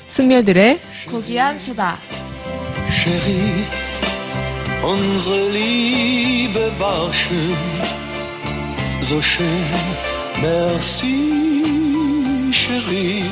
숙녀들의 고귀한 수다. Chérie, unsere Liebe war schön, so schön. Merci, Chérie,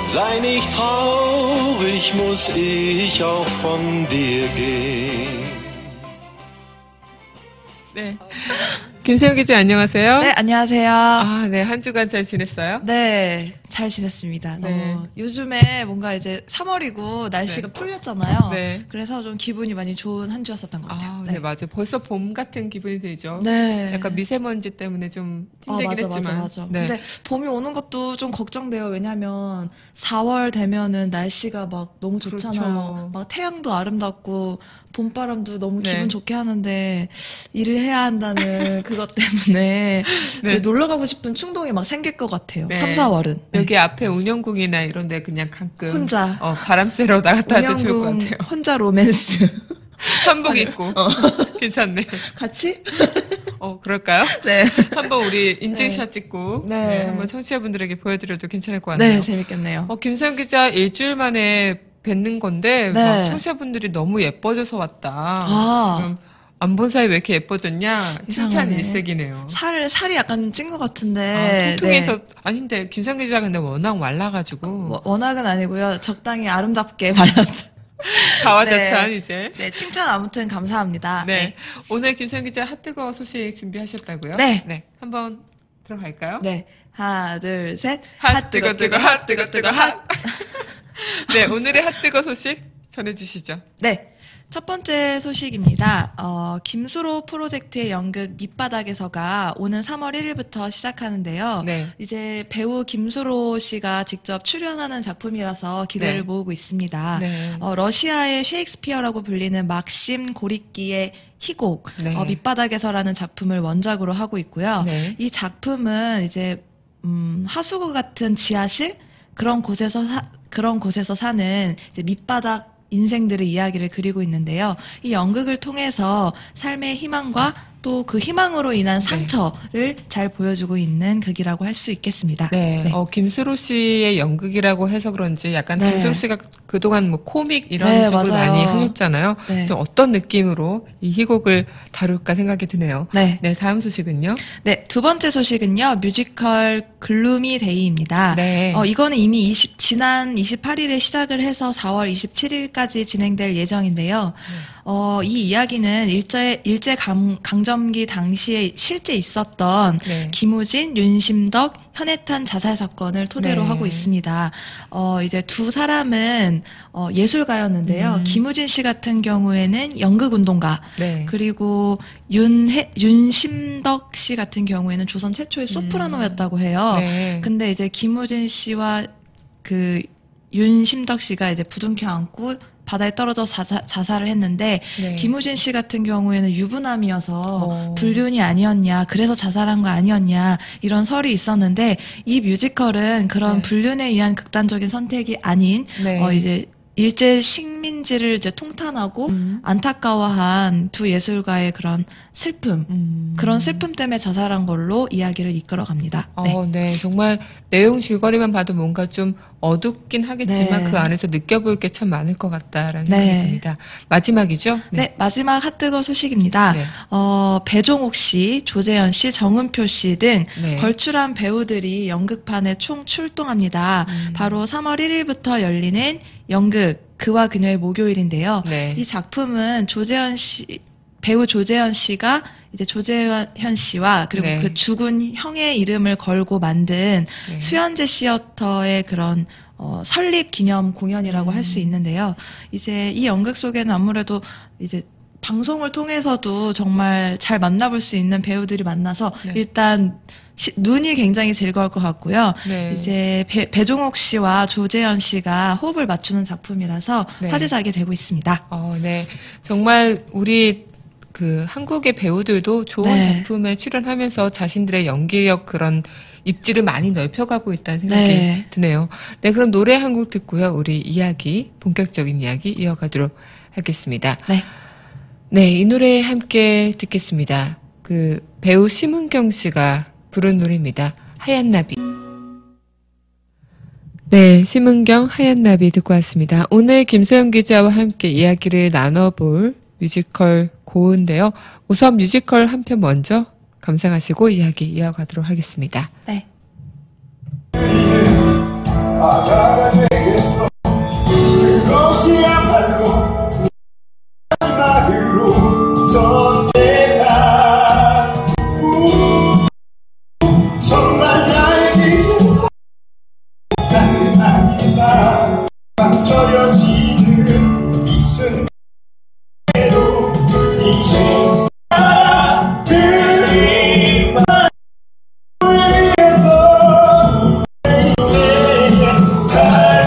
sei nicht traurig, muss ich auch von dir gehen. 네. 김세영 기자 안녕하세요. 네, 안녕하세요. 아, 네. 한 주간 잘 지냈어요? 네, 잘 지냈습니다. 네. 너무 요즘에 뭔가 이제 3월이고 날씨가 네. 풀렸잖아요. 네. 그래서 좀 기분이 많이 좋은 한 주였었던 것 같아요. 아, 네, 맞아요. 벌써 봄 같은 기분이 들죠. 네. 약간 미세먼지 때문에 좀 힘들긴 했지만. 맞아. 네. 근데 봄이 오는 것도 좀 걱정돼요. 왜냐면 4월 되면은 날씨가 막 너무 좋잖아요. 그렇죠. 막 태양도 아름답고 봄바람도 너무 네. 기분 좋게 하는데 일을 해야 한다는 그것 때문에 네. 놀러 가고 싶은 충동이 막 생길 것 같아요. 네. 3, 4월은. 여기 앞에 운영궁이나 이런 데 그냥 가끔 혼자. 바람 쐬러 나갔다 와도 좋을 것 운영궁 같아요. 혼자 로맨스. 한복 입고. 괜찮네. 같이? 그럴까요? 네. 한번 우리 인증샷 찍고 네. 한번 청취자분들에게 보여드려도 괜찮을 것 같네요. 네, 재밌겠네요. 김세영 기자 일주일 만에 뵙는 건데 네. 막 청취자분들이 너무 예뻐져서 왔다. 아. 지금 안 본 사이 왜 이렇게 예뻐졌냐? 칭찬 이상하네. 일색이네요. 살이 약간 찐 것 같은데. 통통해서 네. 아닌데 김세영 기자 근데 워낙 말라가지고 워낙은 아니고요. 적당히 아름답게 발랐다. 자화자찬 네. 이제. 네, 칭찬 아무튼 감사합니다. 네. 오늘 김세영 기자 핫뜨거 소식 준비하셨다고요? 네. 한번 들어갈까요? 네. 하나, 둘, 셋. 핫뜨거 뜨거 핫뜨거 뜨거 핫. 네, 오늘의 핫뜨거 소식 전해주시죠. 네. 첫 번째 소식입니다. 김수로 프로젝트의 연극 밑바닥에서가 오는 3월 1일부터 시작하는데요. 네. 이제 배우 김수로 씨가 직접 출연하는 작품이라서 기대를 네. 모으고 있습니다. 네. 러시아의 셰익스피어라고 불리는 막심 고리끼의 희곡, 네. 밑바닥에서라는 작품을 원작으로 하고 있고요. 네. 이 작품은 이제, 하수구 같은 지하실? 그런 곳에서 사는 이제 밑바닥 인생들의 이야기를 그리고 있는데요. 이 연극을 통해서 삶의 희망과 또 그 희망으로 인한 상처를 잘 보여주고 있는 극이라고 할 수 있겠습니다. 네. 네. 김수로 씨의 연극이라고 해서 그런지 약간 네. 김수로 씨가 그동안 뭐 코믹 이런 네, 쪽을 맞아요. 많이 하셨잖아요. 네. 좀 어떤 느낌으로 이 희곡을 다룰까 생각이 드네요. 네. 네, 다음 소식은요? 네, 두 번째 소식은요. 뮤지컬 글루미 데이입니다. 네. 이거는 이미 지난 28일에 시작을 해서 4월 27일까지 진행될 예정인데요. 이 이야기는 일제 강점기 당시에 실제 있었던 네. 김우진, 윤심덕, 현해탄 자살 사건을 토대로 네. 하고 있습니다. 이제 두 사람은 예술가였는데요. 김우진 씨 같은 경우에는 연극운동가, 네. 그리고 윤심덕 씨 같은 경우에는 조선 최초의 소프라노였다고 해요. 네. 근데 이제 김우진 씨와 그 윤심덕 씨가 이제 부둥켜 안고 바다에 떨어져 자살을 했는데 네. 김우진 씨 같은 경우에는 유부남이어서 불륜이 아니었냐, 그래서 자살한 거 아니었냐, 이런 설이 있었는데 이 뮤지컬은 그런 네. 불륜에 의한 극단적인 선택이 아닌 네. 이제 일제 식민지를 이제 통탄하고 안타까워한 두 예술가의 그런 슬픔, 그런 슬픔 때문에 자살한 걸로 이야기를 이끌어갑니다. 네. 네. 정말 내용 줄거리만 봐도 뭔가 좀 어둡긴 하겠지만 네. 그 안에서 느껴볼 게 참 많을 것 같다라는 네. 생각이 듭니다. 마지막이죠? 네, 마지막 핫뜨거 소식입니다. 네. 배종옥 씨, 조재현 씨, 정은표 씨 등 네. 걸출한 배우들이 연극판에 총 출동합니다. 바로 3월 1일부터 열리는 연극 그와 그녀의 목요일인데요. 네. 이 작품은 배우 조재현 씨가 이제 조재현 씨와 그리고 네. 그 죽은 형의 이름을 걸고 만든 네. 수연제 시어터의 그런 설립 기념 공연이라고 할 수 있는데요. 이제 이 연극 속에는 아무래도 이제 방송을 통해서도 정말 잘 만나볼 수 있는 배우들이 만나서 네. 일단 눈이 굉장히 즐거울 것 같고요. 네. 이제 배종옥 씨와 조재현 씨가 호흡을 맞추는 작품이라서 네. 화제작이 되고 있습니다. 네. 정말 우리 한국의 배우들도 좋은 네. 작품에 출연하면서 자신들의 연기력 그런 입지를 많이 넓혀가고 있다는 생각이 네. 드네요. 네, 그럼 노래 한 곡 듣고요. 우리 본격적인 이야기 이어가도록 하겠습니다. 네. 네, 이 노래 함께 듣겠습니다. 배우 심은경 씨가 부른 노래입니다. 하얀 나비. 네, 심은경 하얀 나비 듣고 왔습니다. 오늘 김소영 기자와 함께 이야기를 나눠볼 뮤지컬 고흐인데요. 우선 뮤지컬 한 편 먼저 감상하시고 이야기 이어가도록 하겠습니다. 네. 바다가 되겠어. 그것이야말로 마지막으로 선택한 정말 얄미운 나를 아니라 망설여지는 이 순간에도 이제 사람들이 위해서 내 인생에 갈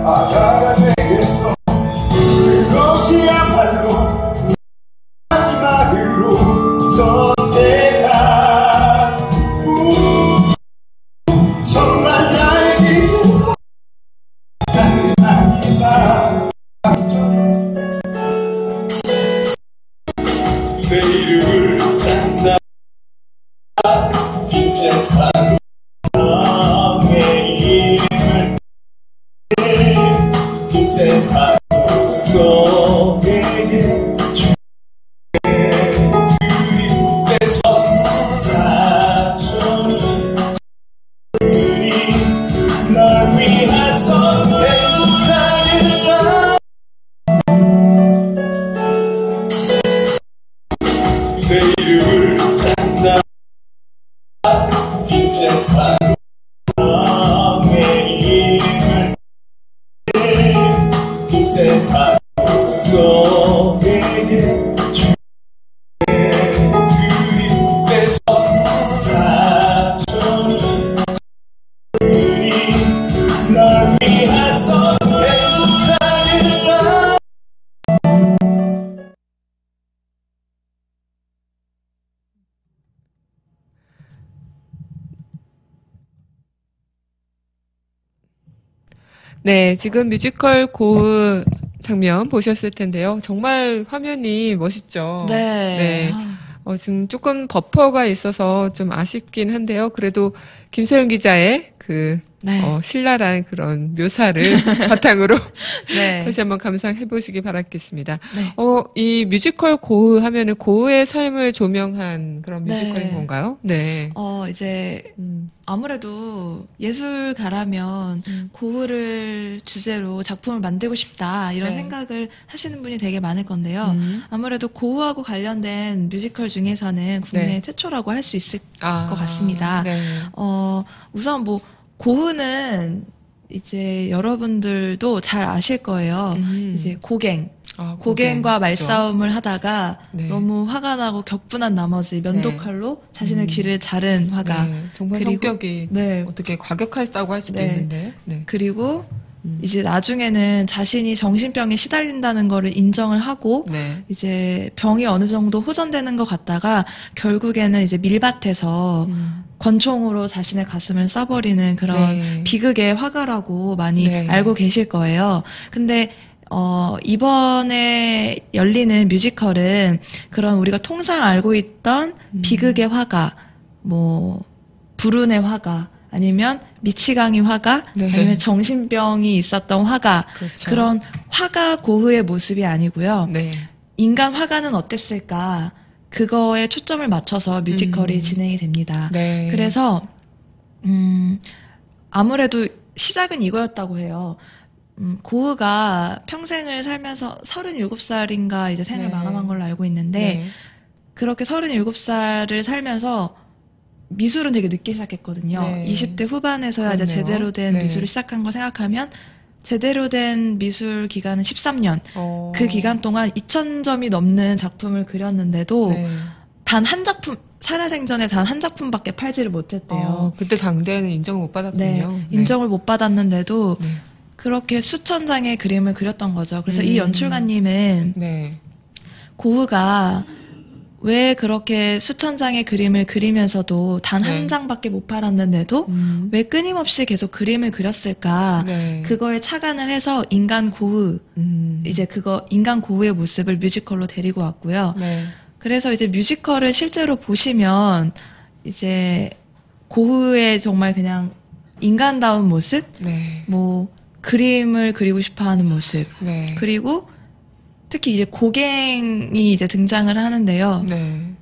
바다가 되겠어. 그것이야말로 마지막으로 선택한 정말 얄미운 나를 아니라 내 이름을 딴다. 빈센트 너에게 그리움에서 사촌이 널 위해서 행복하게 살 내 이름을 딴다. 빈센트 너에게 그리움에서 사촌이 널 위해서 행복하게 살 네, 지금 뮤지컬 고흐 장면 보셨을 텐데요. 정말 화면이 멋있죠. 네. 지금 조금 버퍼가 있어서 좀 아쉽긴 한데요. 그래도 김소영 기자의 그 네. 신랄한 그런 묘사를 바탕으로 네. 다시 한번 감상해 보시기 바라겠습니다. 네. 이 뮤지컬 고흐 하면은 고흐의 삶을 조명한 그런 뮤지컬인 네. 건가요? 네. 이제 아무래도 예술가라면 고흐를 주제로 작품을 만들고 싶다 이런 네. 생각을 하시는 분이 되게 많을 건데요. 아무래도 고흐하고 관련된 뮤지컬 중에서는 국내 네. 최초라고 할 수 있을 것 같습니다. 네. 우선 뭐 고흐는 이제 여러분들도 잘 아실 거예요. 이제 고갱과 말싸움을 하다가 네. 너무 화가 나고 격분한 나머지 면도칼로 자신의 귀를 자른 화가. 네. 정말 그리고- 성격이 네. 어떻게 과격하다고 할 수도 네. 있는데. 네. 그리고 이제 나중에는 자신이 정신병에 시달린다는 거를 인정을 하고 네. 이제 병이 어느 정도 호전되는 것 같다가 결국에는 이제 밀밭에서 권총으로 자신의 가슴을 쏴버리는 그런 네. 비극의 화가라고 많이 네. 알고 계실 거예요. 근데 이번에 열리는 뮤지컬은 그런 우리가 통상 알고 있던 비극의 화가, 뭐 불운의 화가, 아니면 미치광이 화가, 네. 아니면 정신병이 있었던 화가, 그렇죠. 그런 화가 고흐의 모습이 아니고요. 네. 인간 화가는 어땠을까? 그거에 초점을 맞춰서 뮤지컬이 진행이 됩니다. 네. 그래서 아무래도 시작은 이거였다고 해요. 고흐가 평생을 살면서 37살인가 이제 생을 네. 마감한 걸로 알고 있는데 네. 그렇게 37살을 살면서 미술은 되게 늦게 시작했거든요. 네. 20대 후반에서야 이제 그렇네요. 제대로 된 네. 미술을 시작한 거 생각하면 제대로 된 미술 기간은 13년. 그 기간 동안 2,000점이 넘는 작품을 그렸는데도 네. 단 한 작품, 살아생전에 단 한 작품밖에 팔지를 못했대요. 그때 당대는 인정을 못 받았군요. 네, 네. 인정을 못 받았는데도 네. 그렇게 수천 장의 그림을 그렸던 거죠. 그래서 이 연출가님은 네. 고흐가 왜 그렇게 수천 장의 그림을 그리면서도 단 한 네. 장밖에 못 팔았는데도 왜 끊임없이 계속 그림을 그렸을까? 네. 그거에 착안을 해서 인간 고흐, 이제 인간 고흐의 모습을 뮤지컬로 데리고 왔고요. 네. 그래서 이제 뮤지컬을 실제로 보시면 이제 고흐의 정말 그냥 인간다운 모습, 네. 뭐 그림을 그리고 싶어하는 모습, 네. 그리고 특히 이제 고갱이 이제 등장을 하는데요. 네.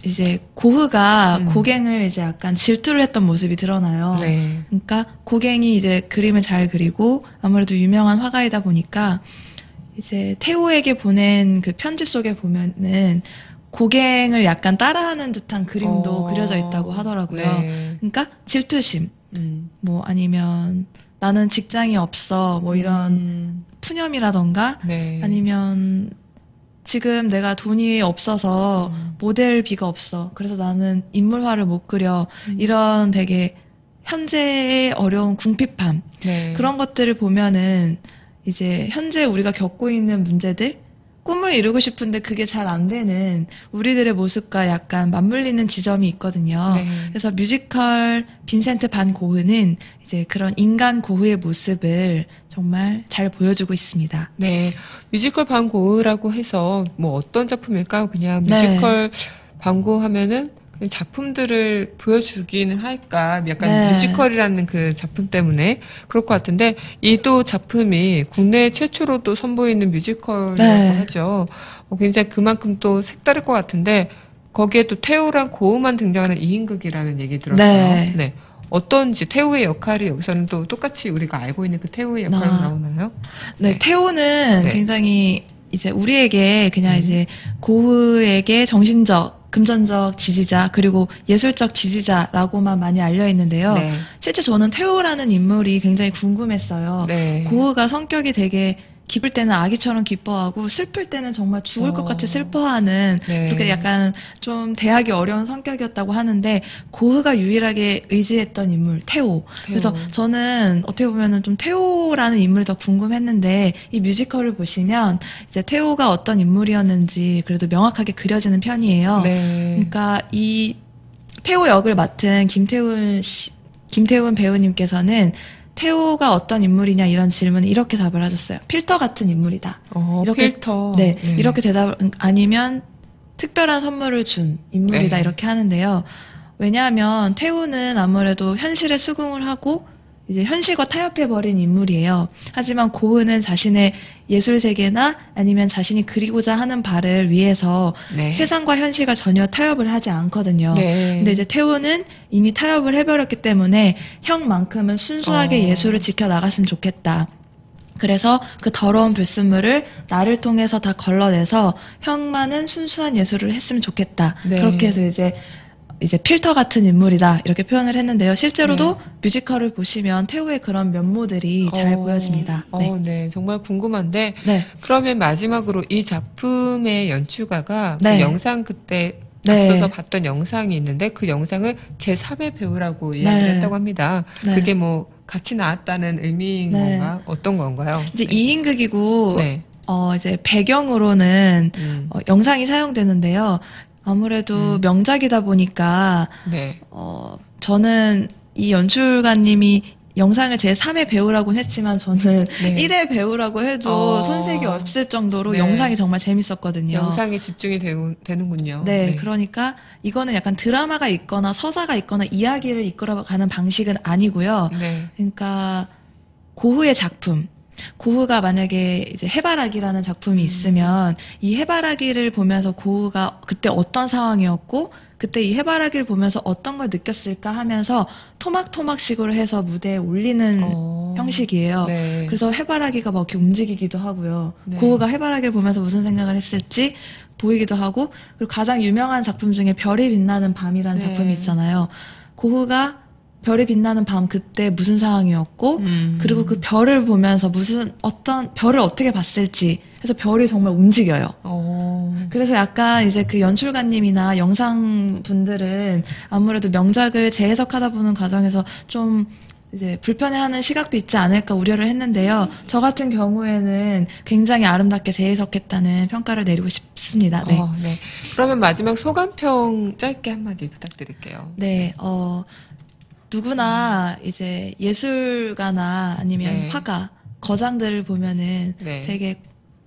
이제 고흐가 고갱을 이제 약간 질투를 했던 모습이 드러나요. 네. 그러니까 고갱이 이제 그림을 잘 그리고 아무래도 유명한 화가이다 보니까 이제 태호에게 보낸 그 편지 속에 보면은 고갱을 약간 따라하는 듯한 그림도 그려져 있다고 하더라고요. 네. 그러니까 질투심, 뭐 아니면 나는 직장이 없어, 뭐 이런 푸념이라던가 네. 아니면 지금 내가 돈이 없어서 모델비가 없어. 그래서 나는 인물화를 못 그려. 이런 되게 현재의 어려운 궁핍함. 네. 그런 것들을 보면은 이제 현재 우리가 겪고 있는 문제들, 꿈을 이루고 싶은데 그게 잘 안 되는 우리들의 모습과 약간 맞물리는 지점이 있거든요. 네. 그래서 뮤지컬 빈센트 반 고흐는 이제 그런 인간 고흐의 모습을 정말 잘 보여주고 있습니다. 네. 뮤지컬 방고흐라고 해서 뭐 어떤 작품일까요? 그냥 네. 뮤지컬 방고 하면은 그냥 작품들을 보여주기는 할까? 약간 네. 뮤지컬이라는 그 작품 때문에 그럴 것 같은데 이 또 작품이 국내 최초로 또 선보이는 뮤지컬이라고 네. 하죠. 굉장히 그만큼 또 색다를 것 같은데 거기에 또 태호랑 고흐만 등장하는 2인극이라는 얘기 들었어요. 네. 네. 어떤지 태호의 역할이 여기서는 또 똑같이 우리가 알고 있는 그 태호의 역할로 나오나요? 네, 네. 태호는 네. 굉장히 이제 우리에게 그냥 이제 고흐에게 정신적, 금전적 지지자, 그리고 예술적 지지자라고만 많이 알려 있는데요. 네. 실제 저는 태호라는 인물이 굉장히 궁금했어요. 네. 고흐가 성격이 되게 기쁠 때는 아기처럼 기뻐하고 슬플 때는 정말 죽을 것 같이 슬퍼하는 네. 그렇게 약간 좀 대하기 어려운 성격이었다고 하는데 고흐가 유일하게 의지했던 인물 태호. 그래서 저는 어떻게 보면은 좀 태호라는 인물이 더 궁금했는데 이 뮤지컬을 보시면 이제 태호가 어떤 인물이었는지 그래도 명확하게 그려지는 편이에요. 네. 그러니까 이 태호 역을 맡은 김태훈 배우님께서는 태호가 어떤 인물이냐 이런 질문에 이렇게 답을 하셨어요. 필터 같은 인물이다. 이렇게, 필터. 네, 이렇게 대답을 아니면 특별한 선물을 준 인물이다 네. 이렇게 하는데요. 왜냐하면 태호는 아무래도 현실에 수긍을 하고 이제 현실과 타협해버린 인물이에요. 하지만 고흐는 자신의 예술 세계나 아니면 자신이 그리고자 하는 바를 위해서 네. 세상과 현실과 전혀 타협을 하지 않거든요. 네. 근데 이제 태호는 이미 타협을 해버렸기 때문에 형만큼은 순수하게 예술을 지켜나갔으면 좋겠다. 그래서 그 더러운 불순물을 나를 통해서 다 걸러내서 형만은 순수한 예술을 했으면 좋겠다. 네. 그렇게 해서 이제 필터 같은 인물이다 이렇게 표현을 했는데요. 실제로도 뮤지컬을 보시면 태호의 그런 면모들이 잘 보여집니다. 네. 네. 정말 궁금한데 네. 그러면 마지막으로 이 작품의 연출가가 네. 그 영상 그때 네. 앞서서 봤던 영상이 있는데 그 영상을 제3의 배우라고 이야기를 네. 했다고 합니다. 네. 그게 뭐 같이 나왔다는 의미인 네. 건가? 어떤 건가요? 이제 2인극이고 네. 이제 배경으로는 영상이 사용되는데요. 아무래도 명작이다 보니까 네. 저는 이 연출가님이 영상을 제 3의 배우라고는 했지만 저는 네. 1의 배우라고 해도 손색이 없을 정도로 네. 영상이 정말 재밌었거든요. 영상에 집중이 되는군요. 네, 그러니까 이거는 약간 드라마가 있거나 서사가 있거나 이야기를 이끌어가는 방식은 아니고요. 네. 그러니까 고흐의 작품, 고흐가 만약에 이제 해바라기라는 작품이 있으면 이 해바라기를 보면서 고흐가 그때 어떤 상황이었고 그때 이 해바라기를 보면서 어떤 걸 느꼈을까 하면서 토막토막식으로 해서 무대에 올리는 형식이에요. 네. 그래서 해바라기가 막 이렇게 움직이기도 하고요. 네. 고흐가 해바라기를 보면서 무슨 생각을 했을지 보이기도 하고 그리고 가장 유명한 작품 중에 별이 빛나는 밤이라는 네. 작품이 있잖아요. 고흐가 별이 빛나는 밤 그때 무슨 상황이었고 그리고 그 별을 보면서 어떤 별을 어떻게 봤을지 해서 별이 정말 움직여요. 그래서 약간 이제 그 연출가님이나 영상 분들은 아무래도 명작을 재해석하다 보는 과정에서 좀 이제 불편해하는 시각도 있지 않을까 우려를 했는데요. 저 같은 경우에는 굉장히 아름답게 재해석했다는 평가를 내리고 싶습니다. 네. 네. 그러면 마지막 소감평 짧게 한마디 부탁드릴게요. 네, 누구나 이제 예술가나 아니면 네. 화가, 거장들을 보면은 네. 되게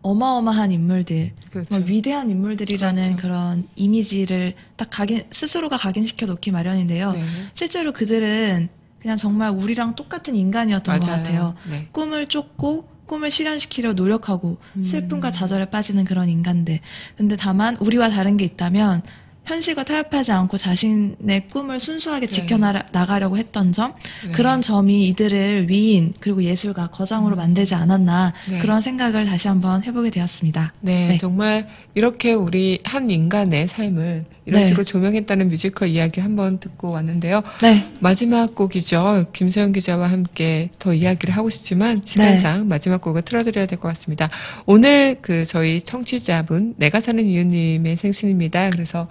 어마어마한 인물들, 그렇죠. 정말 위대한 인물들이라는 그렇죠. 그런 이미지를 딱 스스로가 각인시켜 놓기 마련인데요. 네. 실제로 그들은 그냥 정말 우리랑 똑같은 인간이었던 것 맞아요. 같아요. 네. 꿈을 쫓고 꿈을 실현시키려 노력하고 슬픔과 좌절에 빠지는 그런 인간들. 근데 다만 우리와 다른 게 있다면 현실과 타협하지 않고 자신의 꿈을 순수하게 네. 지켜나가려고 했던 점, 네. 그런 점이 이들을 위인 그리고 예술가, 거장으로 만들지 않았나 네. 그런 생각을 다시 한번 해보게 되었습니다. 네, 네. 정말 이렇게 우리 한 인간의 삶을 이런 네. 식으로 조명했다는 뮤지컬 이야기 한번 듣고 왔는데요. 네. 마지막 곡이죠. 김소영 기자와 함께 더 이야기를 하고 싶지만 시간상 마지막 곡을 틀어드려야 될 것 같습니다. 오늘 저희 청취자분 내가 사는 이유님의 생신입니다. 그래서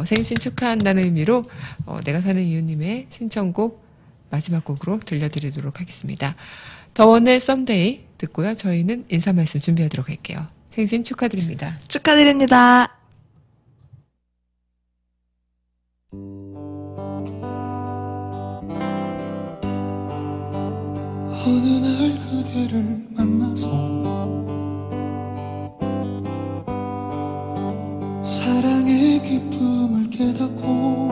생신 축하한다는 의미로 내가 사는 이유님의 신청곡 마지막 곡으로 들려드리도록 하겠습니다. 더원의 썸데이 듣고요. 저희는 인사 말씀 준비하도록 할게요. 생신 축하드립니다. 축하드립니다. 어느 날 그대를 만나서 사랑의 기쁨을 깨닫고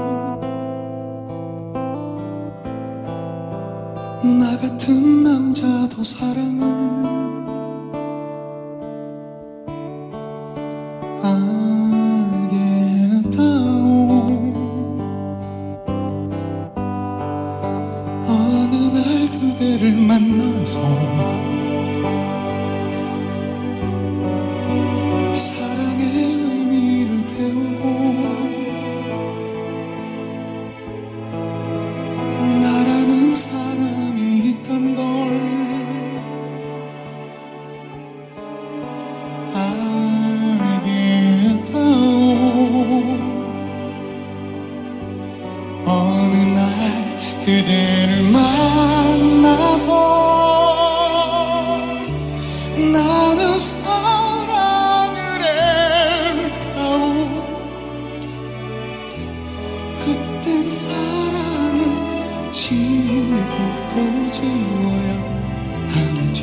나 같은 남자도 사랑을 알겠다오. 어느 날 그대를 만나서 사랑의 의미를 배우고 나라는 사람이 있던 걸 알겠다오. 어느 날 그대를 만나서 나는 사랑을 했다오. 그땐 사랑을 지우고 또 지워야 하는지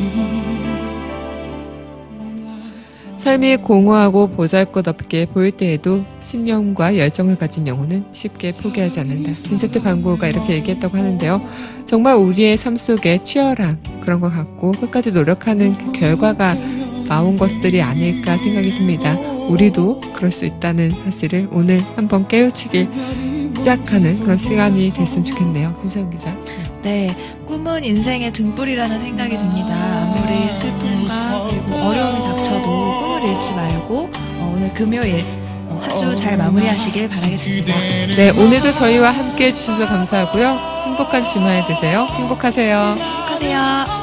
삶이 공허하고 보잘것없게 보일 때에도 신념과 열정을 가진 영혼은 쉽게 포기하지 않는다. 빈센트 반 고흐가 이렇게 얘기했다고 하는데요. 정말 우리의 삶 속에 치열한 그런 것 같고 끝까지 노력하는 그 결과가 나온 것들이 아닐까 생각이 듭니다. 우리도 그럴 수 있다는 사실을 오늘 한번 깨우치길 시작하는 그런 시간이 됐으면 좋겠네요. 김소영 기자. 네, 꿈은 인생의 등불이라는 생각이 듭니다. 아무리 슬픔과 그리고 어려움이 닥쳐도 꿈을 잃지 말고 오늘 금요일 한 주 잘 마무리하시길 바라겠습니다. 네, 오늘도 저희와 함께 해주셔서 감사하고요. 행복한 주말 되세요. 행복하세요. 행복하세요.